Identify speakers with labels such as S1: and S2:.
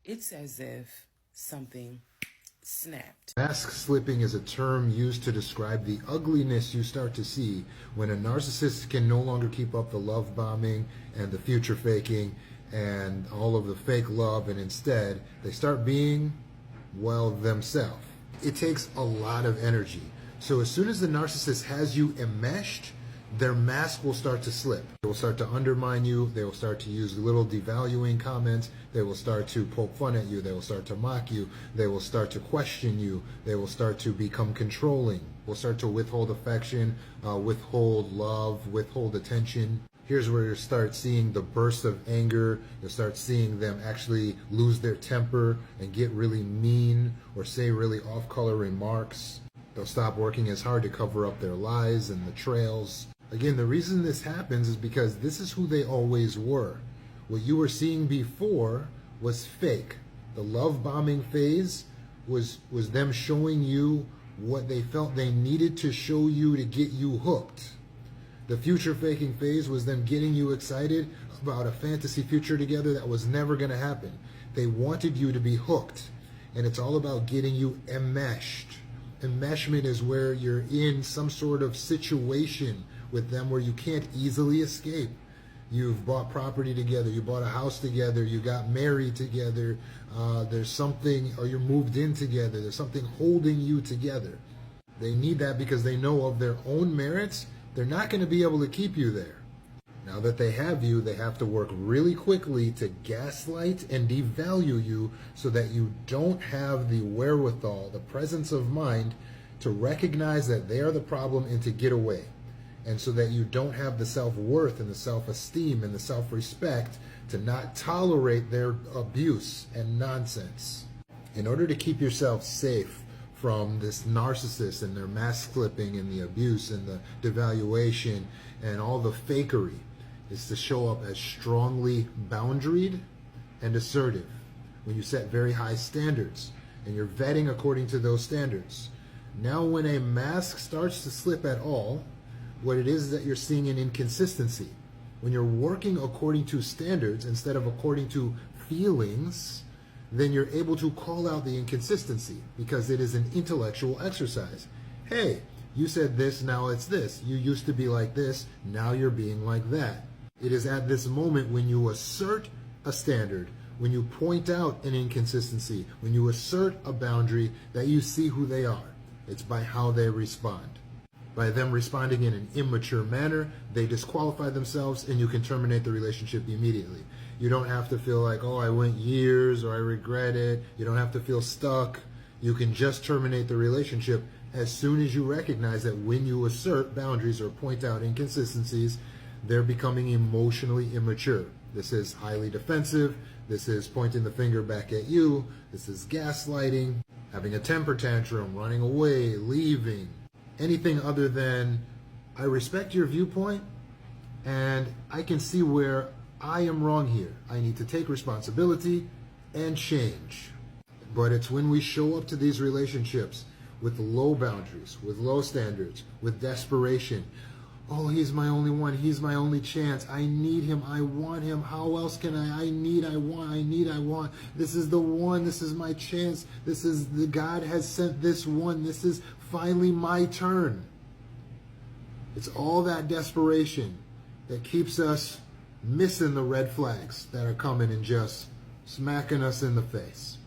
S1: It's as if something snapped.
S2: Mask slipping is a term used to describe the ugliness you start to see when a narcissist can no longer keep up the love bombing and the future faking and all of the fake love, and instead they start being, well, themselves. It takes a lot of energy. So as soon as the narcissist has you enmeshed, their mask will start to slip. They will start to undermine you. They will start to use little devaluing comments. They will start to poke fun at you. They will start to mock you. They will start to question you. They will start to become controlling. Will start to withhold affection, withhold love, withhold attention. Here's where you start seeing the bursts of anger. You'll start seeing them actually lose their temper and get really mean or say really off-color remarks. They'll stop working as hard to cover up their lies and the trails. Again, the reason this happens is because this is who they always were. What you were seeing before was fake. The love bombing phase was them showing you what they felt they needed to show you to get you hooked. The future faking phase was them getting you excited about a fantasy future together that was never going to happen. They wanted you to be hooked, and it's all about getting you enmeshed. Enmeshment is where you're in some sort of situation with them where you can't easily escape. You've bought property together, you bought a house together, you got married together, there's something, or you're moved in together, there's something holding you together. They need that because they know of their own merits. They're not going to be able to keep you there. Now that they have you, they have to work really quickly to gaslight and devalue you so that you don't have the wherewithal, the presence of mind to recognize that they are the problem and to get away. And so that you don't have the self-worth and the self-esteem and the self-respect to not tolerate their abuse and nonsense. In order to keep yourself safe from this narcissist and their mask clipping and the abuse and the devaluation and all the fakery, is to show up as strongly boundaried and assertive. When you set very high standards and you're vetting according to those standards. Now when a mask starts to slip at all, what it is that you're seeing an inconsistency. When you're working according to standards instead of according to feelings, then you're able to call out the inconsistency because it is an intellectual exercise. Hey, you said this, now it's this. You used to be like this, now you're being like that. It is at this moment when you assert a standard, when you point out an inconsistency, when you assert a boundary, that you see who they are. It's by how they respond. By them responding in an immature manner, they disqualify themselves and you can terminate the relationship immediately. You don't have to feel like, oh, I went years or I regret it. You don't have to feel stuck. You can just terminate the relationship as soon as you recognize that when you assert boundaries or point out inconsistencies, they're becoming emotionally immature. This is highly defensive. This is pointing the finger back at you. This is gaslighting, having a temper tantrum, running away, leaving. Anything other than, I respect your viewpoint and I can see where I am wrong here. I need to take responsibility and change. But it's when we show up to these relationships with low boundaries, with low standards, with desperation. Oh, he's my only one. He's my only chance. I need him. I want him. How else can I need, I want. This is the one. This is my chance. This is the God has sent this one. This is finally my turn. It's all that desperation that keeps us missing the red flags that are coming and just smacking us in the face.